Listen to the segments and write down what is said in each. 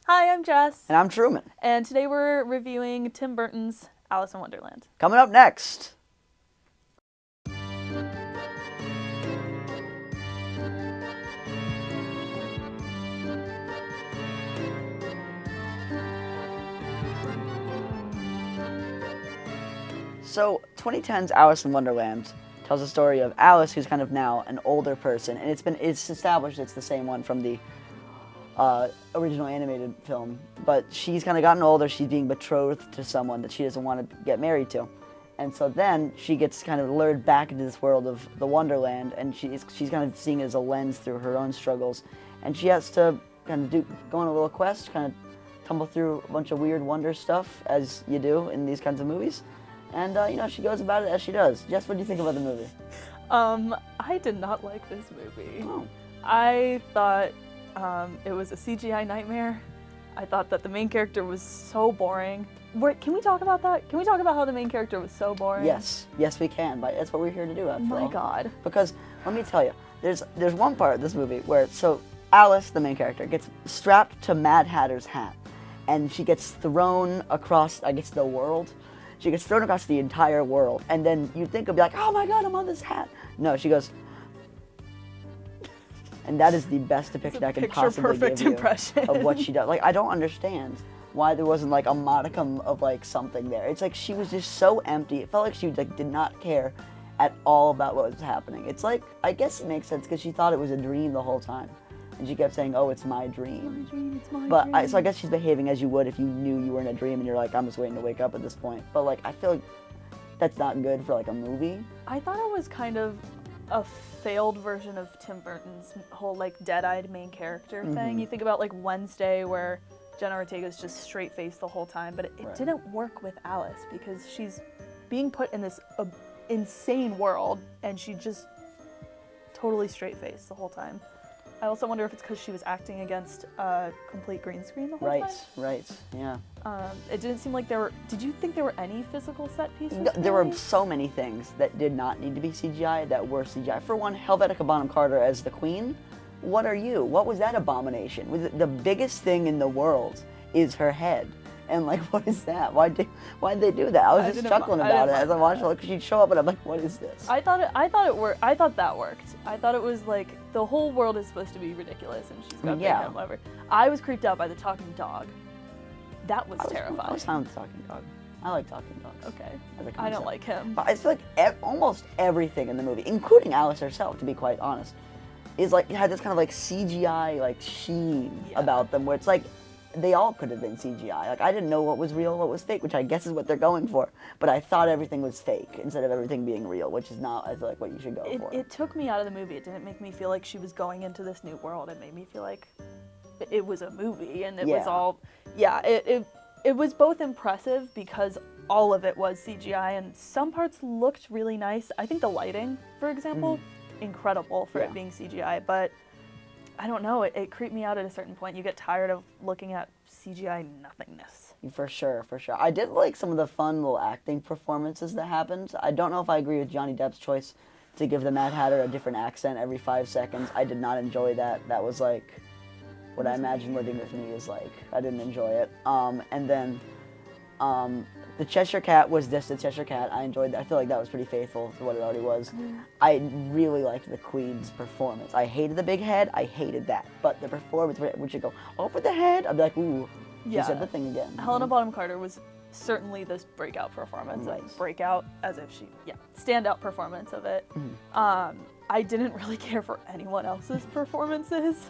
Hi, I'm Jess. And I'm Truman. And today we're reviewing Tim Burton's Alice in Wonderland. Coming up next. So, 2010's Alice in Wonderland tells the story of Alice, who's kind of now an older person, and it's established it's the same one from the original animated film. But she's kind of gotten older. She's being betrothed to someone that she doesn't want to get married to, and so then she gets kind of lured back into this world of the Wonderland, and she's kind of seeing it as a lens through her own struggles, and she has to kind of go on a little quest, kind of tumble through a bunch of weird wonder stuff as you do in these kinds of movies. And, she goes about it as she does. Jess, what do you think about the movie? I did not like this movie. Oh. I thought it was a CGI nightmare. I thought that the main character was so boring. Can we talk about that? Can we talk about how the main character was so boring? Yes, we can. But that's what we're here to do, after all. Oh my god. Because, let me tell you, there's one part of this movie where, Alice, the main character, gets strapped to Mad Hatter's hat. And she gets thrown across, I guess, the world. She gets thrown across the entire world, and then you'd think it'd be like, oh my god, I'm on this hat. No, she goes, and that is the best depiction I can possibly give you impression of what she does. Like, I don't understand why there wasn't like a modicum of like something there. It's like she was just so empty. It felt like she like did not care at all about what was happening. It's like, I guess it makes sense because she thought it was a dream the whole time. And she kept saying, oh, it's my dream. It's my But dream. so I guess she's behaving as you would if you knew you were in a dream and you're like, I'm just waiting to wake up at this point. But like, I feel like that's not good for like a movie. I thought it was kind of a failed version of Tim Burton's whole like dead-eyed main character thing. You think about like Wednesday where Jenna Ortega's just straight-faced the whole time, but it Right. didn't work with Alice because she's being put in this insane world and she just totally straight-faced the whole time. I also wonder if it's because she was acting against a complete green screen the whole time. Right, yeah. It didn't seem like there were... Did you think there were any physical set pieces? No, there were so many things that did not need to be CGI that were CGI. For one, Helvetica Bonham Carter as the Queen. What are you? What was that abomination? The biggest thing in the world is her head. And like, what is that? Why'd they do that? I was just chuckling about it as I watched it. Like, she'd show up and I'm like, what is this? I thought that worked. I thought it was like the whole world is supposed to be ridiculous and she's got big head, whatever. I was creeped out by the talking dog. That was terrifying. I was fine with the talking dog. I like talking dogs. Okay. As a I don't concept. like him. But I feel like almost everything in the movie, including Alice herself, to be quite honest, is like had this kind of like CGI like sheen about them, where it's like they all could have been CGI. Like I didn't know what was real, what was fake, which I guess is what they're going for. But I thought everything was fake instead of everything being real, which is not, I feel like, what you should go for. It took me out of the movie. It didn't make me feel like she was going into this new world. It made me feel like it was a movie and it was all, it was both impressive because all of it was CGI and some parts looked really nice. I think the lighting, for example, incredible for it being CGI, but I don't know, it creeped me out at a certain point. You get tired of looking at CGI nothingness. For sure. I did like some of the fun little acting performances that happened. I don't know if I agree with Johnny Depp's choice to give the Mad Hatter a different accent every 5 seconds. I did not enjoy that. That was like what I imagine living with me is like. I didn't enjoy it. And then the Cheshire Cat was just the Cheshire Cat. I enjoyed that. I feel like that was pretty faithful to what it already was. I really liked the Queen's performance. I hated the big head. I hated that. But the performance, when she'd go over the head, I'd be like, ooh, she said the thing again. Helena Bonham Carter was certainly this breakout performance. Right. Like breakout as if she, standout performance of it. I didn't really care for anyone else's performances.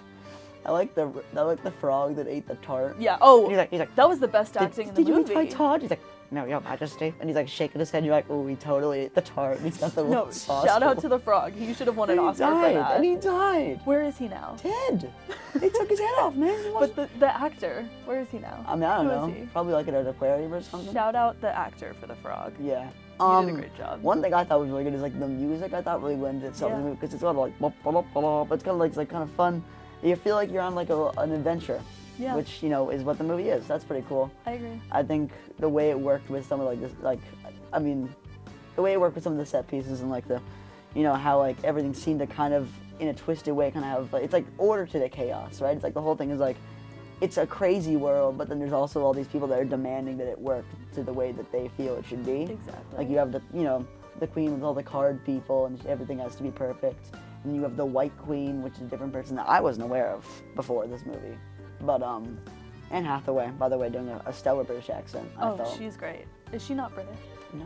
I like the frog that ate the tart. Yeah. Oh, And he's like, that was the best acting in the movie. Did you eat my tart? He's like, no, Your Majesty. And he's like shaking his head. You're like, oh, he totally ate the tart. And he's got the little sauce. Shout out to the frog. He should have won an Oscar for that. And he died. Where is he now? Dead. They took his head off, man. But the actor, where is he now? I mean, I don't Who know. is he? Probably like at an aquarium or something. Shout out the actor for the frog. Yeah. You did a great job. One thing I thought was really good is like the music. I thought really lended itself to the movie because it's sort of like, but it's kind of like kind of fun. You feel like you're on like an adventure. Yeah. Which, is what the movie is. That's pretty cool. I agree. I think the way it worked with some of like this, the way it worked with some of the set pieces and like the, how like everything seemed to kind of, in a twisted way, kind of have, it's like order to the chaos, right? It's like the whole thing is like, it's a crazy world, but then there's also all these people that are demanding that it work to the way that they feel it should be. Exactly. Like you have the, you know, the queen with all the card people and everything has to be perfect. And you have the white queen, which is a different person that I wasn't aware of before this movie. But, Anne Hathaway, by the way, doing a stellar British accent. Oh, she's great. Is she not British? No.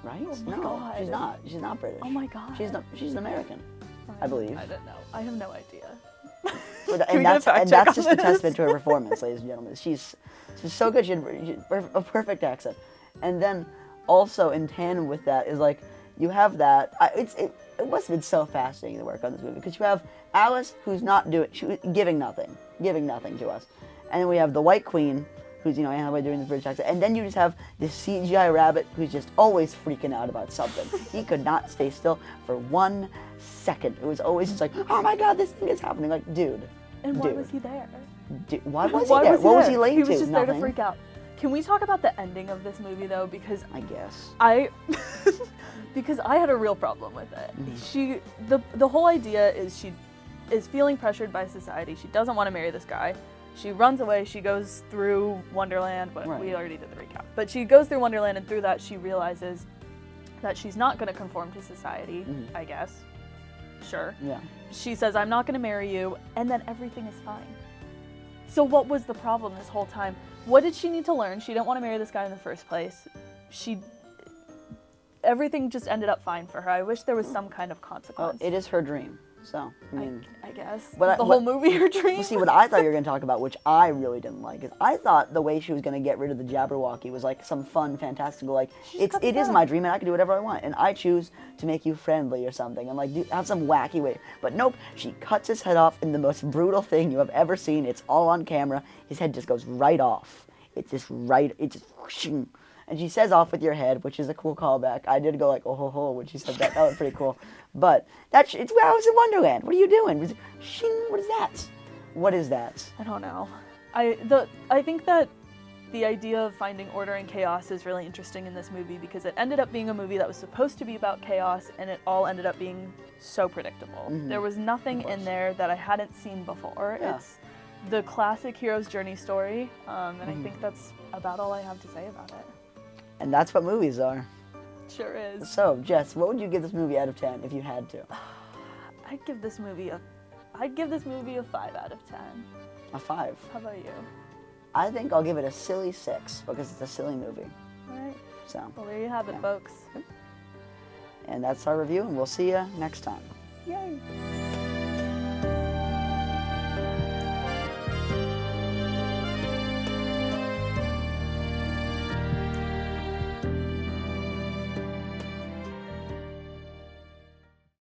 Right? Oh my no, God. she's not. She's not British. Oh my God. She's an American, I believe. I don't know. I have no idea. And that's just a testament to her performance, ladies and gentlemen. She's so good. She had a perfect accent. And then also in tandem with that is like you have that. It must have been so fascinating to work on this movie because you have Alice who's not giving nothing to us, and then we have the White Queen who's, you know, Anne Hathaway doing the British accent, and then you just have this CGI rabbit who's just always freaking out about something. He could not stay still for 1 second. It was always just like, oh my God, this thing is happening. Like, dude. And why was he there? Why was he there? What was he late to? He was just there to Nothing. freak out. Can we talk about the ending of this movie though? Because I guess. Because I had a real problem with it. The whole idea is she is feeling pressured by society. She doesn't want to marry this guy. She runs away. She goes through Wonderland, but we already did the recap. But she goes through Wonderland, and through that she realizes that she's not going to conform to society, I guess. Sure. Yeah. She says, I'm not going to marry you, and then everything is fine. So what was the problem this whole time? What did she need to learn? She didn't want to marry this guy in the first place. Everything just ended up fine for her. I wish there was some kind of consequence. Well, it is her dream. So, I mean, I guess. But the whole movie her dream? See, what I thought you were going to talk about, which I really didn't like, is I thought the way she was going to get rid of the Jabberwocky was like some fun, fantastical, like, it is my dream and I can do whatever I want. And I choose to make you friendly or something and like have some wacky way. But nope, she cuts his head off in the most brutal thing you have ever seen. It's all on camera. His head just goes right off. It's just whoosh. And she says off with your head, which is a cool callback. I did go like, oh ho ho, when she said that. That was pretty cool. But it's where I was in Wonderland. What are you doing? What is that? What is that? I don't know. I think that the idea of finding order and chaos is really interesting in this movie because it ended up being a movie that was supposed to be about chaos and it all ended up being so predictable. There was nothing in there that I hadn't seen before. Yeah. It's the classic hero's journey story, and I think that's about all I have to say about it. And that's what movies are. Sure is. So, Jess, what would you give this movie out of 10 if you had to? I'd give this movie a 5 out of 10. A 5? How about you? I think I'll give it a silly 6 because it's a silly movie. All right. So. Well, there you have it, folks. And that's our review, and we'll see you next time. Yay.